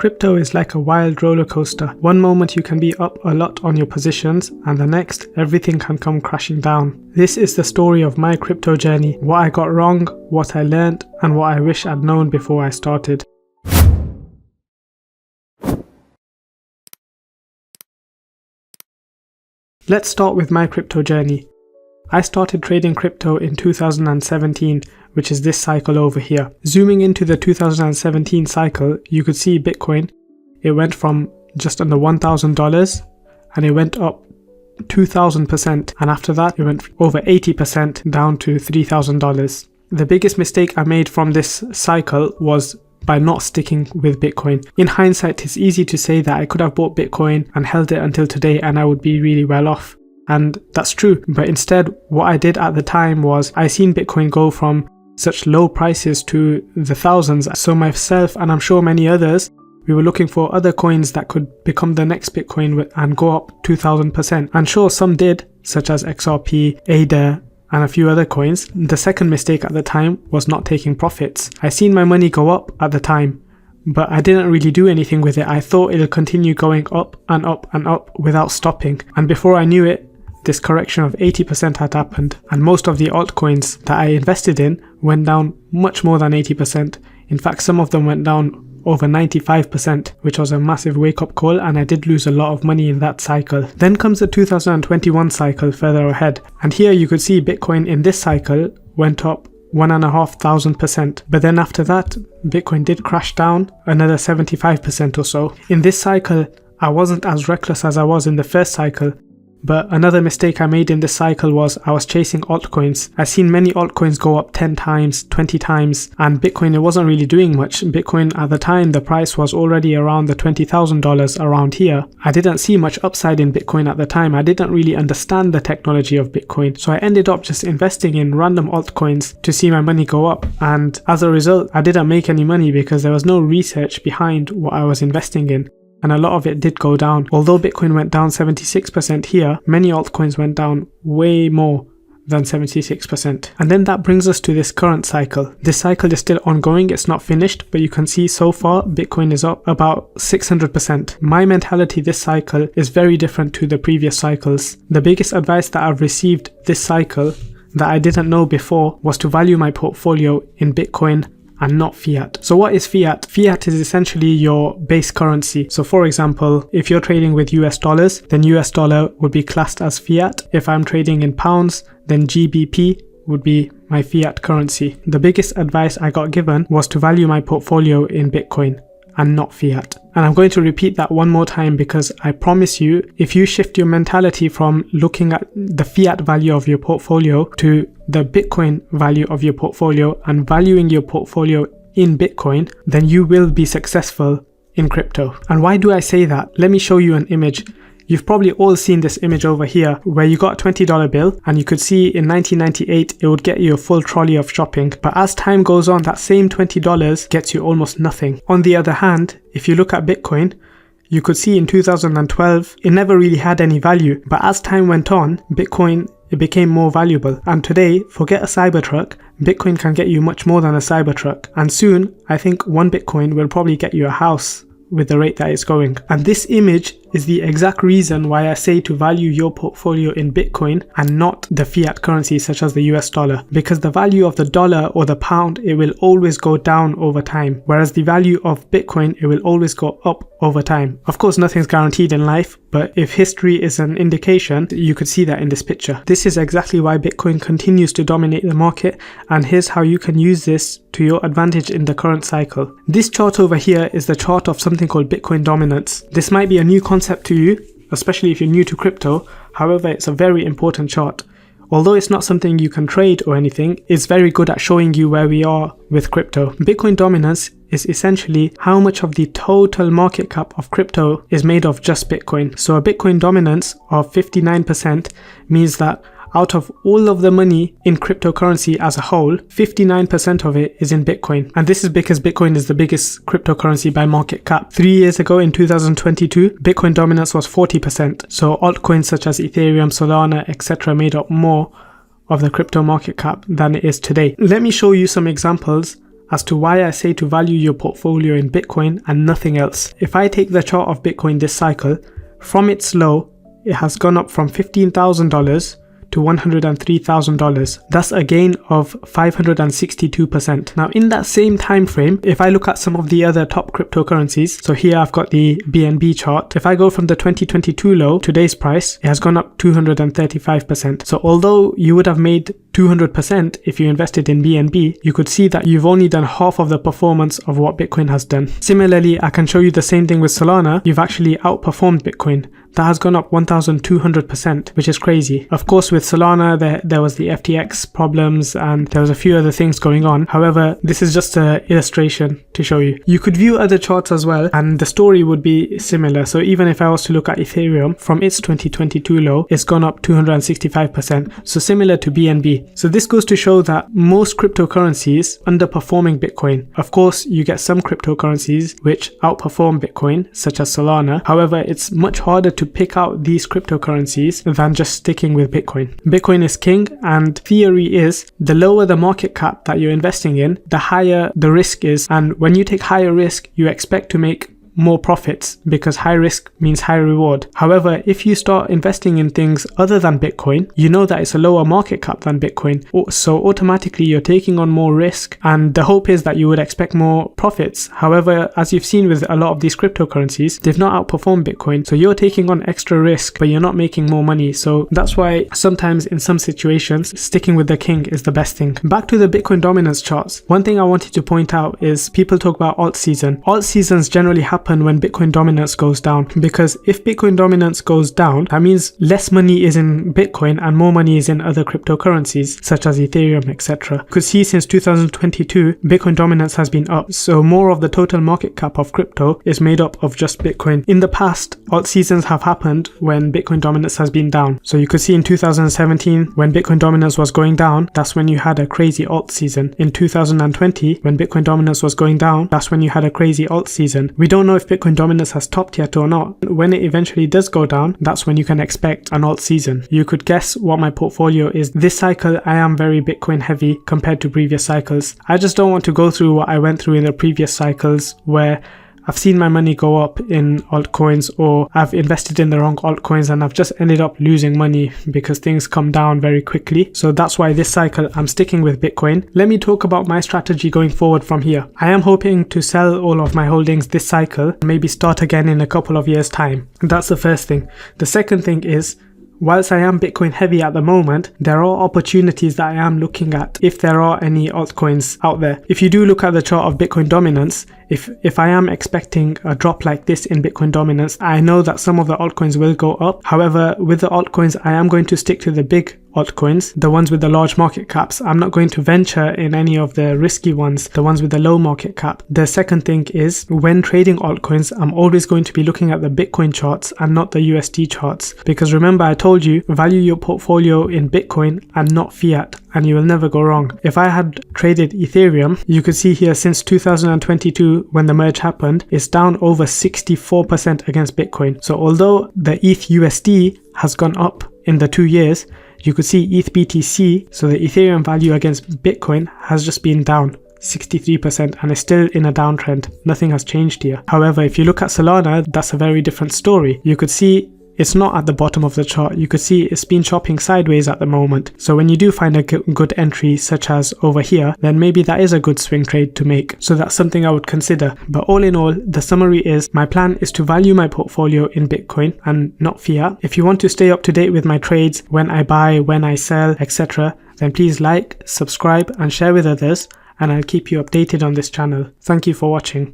Crypto is like a wild roller coaster. One moment you can be up a lot on your positions, and the next, everything can come crashing down. This is the story of my crypto journey, what I got wrong, what I learned, and what I wish I'd known before I started. Let's start with my crypto journey. I started trading crypto in 2017, which is this cycle over here. Zooming into the 2017 cycle, you could see Bitcoin. It went from just under $1,000 and it went up 2,000%, and after that it went over 80% down to $3,000. The biggest mistake I made from this cycle was by not sticking with Bitcoin. In hindsight, it's easy to say that I could have bought Bitcoin and held it until today and I would be really well off. And that's true, but instead what I did at the time was I seen Bitcoin go from such low prices to the thousands. So myself, and I'm sure many others, we were looking for other coins that could become the next Bitcoin and go up 2000%. And sure, some did, such as XRP, ADA, and a few other coins. The second mistake at the time was not taking profits. I seen my money go up at the time, but I didn't really do anything with it. I thought it'll continue going up and up and up without stopping. And before I knew it, this correction of 80% had happened, and most of the altcoins that I invested in went down much more than 80%. In fact, some of them went down over 95%, which was a massive wake-up call, and I did lose a lot of money in that cycle. Then comes the 2021 cycle further ahead, and here you could see Bitcoin in this cycle went up 1,500%, but then after that Bitcoin did crash down another 75% or so. In this cycle I wasn't as reckless as I was in the first cycle, but another mistake I made in this cycle was I was chasing altcoins. I've seen many altcoins go up 10 times, 20 times, and Bitcoin, it wasn't really doing much. Bitcoin at the time, the price was already around the $20,000 around here. I didn't see much upside in Bitcoin at the time. I didn't really understand the technology of Bitcoin. So I ended up just investing in random altcoins to see my money go up. And as a result, I didn't make any money because there was no research behind what I was investing in. And a lot of it did go down. Although Bitcoin went down 76% here, many altcoins went down way more than 76%. And then that brings us to this current cycle. This cycle is still ongoing, it's not finished, but you can see so far Bitcoin is up about 600%. My mentality this cycle is very different to the previous cycles. The biggest advice that I've received this cycle that I didn't know before was to value my portfolio in Bitcoin and not fiat. So what is fiat? Fiat is essentially your base currency. So for example, if you're trading with US dollars, then US dollar would be classed as fiat. If I'm trading in pounds, then GBP would be my fiat currency. The biggest advice I got given was to value my portfolio in Bitcoin and not fiat. And I'm going to repeat that one more time because I promise you, if you shift your mentality from looking at the fiat value of your portfolio to the Bitcoin value of your portfolio and valuing your portfolio in Bitcoin, then you will be successful in crypto. And why do I say that? Let me show you an image. You've probably all seen this image over here where you got a $20 bill and you could see in 1998 it would get you a full trolley of shopping, but as time goes on that same $20 gets you almost nothing. On the other hand, if you look at Bitcoin, you could see in 2012 it never really had any value, but as time went on, Bitcoin, it became more valuable. And today, forget a Cybertruck, Bitcoin can get you much more than a Cybertruck, and soon I think one Bitcoin will probably get you a house with the rate that it's going. And this image is the exact reason why I say to value your portfolio in Bitcoin and not the fiat currency such as the US dollar, because the value of the dollar or the pound, it will always go down over time, whereas the value of Bitcoin, it will always go up over time. Of course, nothing's guaranteed in life, but if history is an indication, you could see that in this picture. This is exactly why Bitcoin continues to dominate the market, and here's how you can use this to your advantage in the current cycle. This chart over here is the chart of something called Bitcoin dominance. This might be a new concept to you, especially if you're new to crypto. However, it's a very important chart. Although it's not something you can trade or anything, it's very good at showing you where we are with crypto. Bitcoin dominance is essentially how much of the total market cap of crypto is made of just Bitcoin. So a Bitcoin dominance of 59% means that out of all of the money in cryptocurrency as a whole, 59% of it is in Bitcoin. And this is because Bitcoin is the biggest cryptocurrency by market cap. 3 years ago in 2022, Bitcoin dominance was 40%. So altcoins such as Ethereum, Solana, etc. made up more of the crypto market cap than it is today. Let me show you some examples as to why I say to value your portfolio in Bitcoin and nothing else. If I take the chart of Bitcoin this cycle, from its low, it has gone up from $15,000 to $103,000. That's a gain of 562%. Now in that same time frame, if I look at some of the other top cryptocurrencies, so here I've got the BNB chart. If I go from the 2022 low, today's price, it has gone up 235%. So although you would have made 200% if you invested in BNB, you could see that you've only done half of the performance of what Bitcoin has done. Similarly, I can show you the same thing with Solana. You've actually outperformed Bitcoin. That has gone up 1,200%, which is crazy. Of course, with Solana, there was the FTX problems and there was a few other things going on. However, this is just an illustration to show you. You could view other charts as well, and the story would be similar. So even if I was to look at Ethereum, from its 2022 low, it's gone up 265%. So similar to BNB. So this goes to show that most cryptocurrencies underperforming Bitcoin. Of course, you get some cryptocurrencies which outperform Bitcoin, such as Solana. However, it's much harder to pick out these cryptocurrencies than just sticking with Bitcoin. Bitcoin is king, and theory is the lower the market cap that you're investing in, the higher the risk is. And when you take higher risk, you expect to make more profits because high risk means high reward. However, if you start investing in things other than Bitcoin, you know that it's a lower market cap than Bitcoin. So automatically you're taking on more risk, and the hope is that you would expect more profits. However, as you've seen with a lot of these cryptocurrencies, they've not outperformed Bitcoin. So you're taking on extra risk, but you're not making more money. So that's why sometimes in some situations, sticking with the king is the best thing. Back to the Bitcoin dominance charts. One thing I wanted to point out is people talk about alt season. Alt seasons generally happen when Bitcoin dominance goes down, because if Bitcoin dominance goes down, that means less money is in Bitcoin and more money is in other cryptocurrencies such as Ethereum, etc. You could see since 2022 Bitcoin dominance has been up, so more of the total market cap of crypto is made up of just Bitcoin. In the past, alt seasons have happened when Bitcoin dominance has been down. So you could see in 2017 when Bitcoin dominance was going down, that's when you had a crazy alt season. In 2020 when Bitcoin dominance was going down, that's when you had a crazy alt season. We don't know if Bitcoin dominance has topped yet or not. When it eventually does go down, that's when you can expect an alt season. You could guess what my portfolio is. This cycle, I am very Bitcoin heavy compared to previous cycles. I just don't want to go through what I went through in the previous cycles where I've seen my money go up in altcoins, or I've invested in the wrong altcoins and I've just ended up losing money because things come down very quickly. So that's why this cycle I'm sticking with Bitcoin. Let me talk about my strategy going forward from here. I am hoping to sell all of my holdings this cycle and maybe start again in a couple of years' time. That's the first thing. The second thing is, whilst I am Bitcoin heavy at the moment, there are opportunities that I am looking at if there are any altcoins out there. If you do look at the chart of Bitcoin dominance, if I am expecting a drop like this in Bitcoin dominance, I know that some of the altcoins will go up. However, with the altcoins, I am going to stick to the big altcoins, the ones with the large market caps. I'm not going to venture in any of the risky ones, the ones with the low market cap. The second thing is, when trading altcoins, I'm always going to be looking at the Bitcoin charts and not the USD charts, because remember I told you, value your portfolio in Bitcoin and not fiat, and you will never go wrong. If I had traded Ethereum, you could see here since 2022 when the merge happened, it's down over 64% against Bitcoin. So although the ETH USD has gone up in the 2 years, you could see ETH BTC, so the Ethereum value against Bitcoin, has just been down 63% and is still in a downtrend. Nothing has changed here. However, if you look at Solana, that's a very different story. You could see it's not at the bottom of the chart. You could see it's been chopping sideways at the moment. So when you do find a good entry such as over here, then maybe that is a good swing trade to make. So that's something I would consider. But all in all, the summary is my plan is to value my portfolio in Bitcoin and not fiat. If you want to stay up to date with my trades, when I buy, when I sell, etc., then please like, subscribe and share with others, and I'll keep you updated on this channel. Thank you for watching.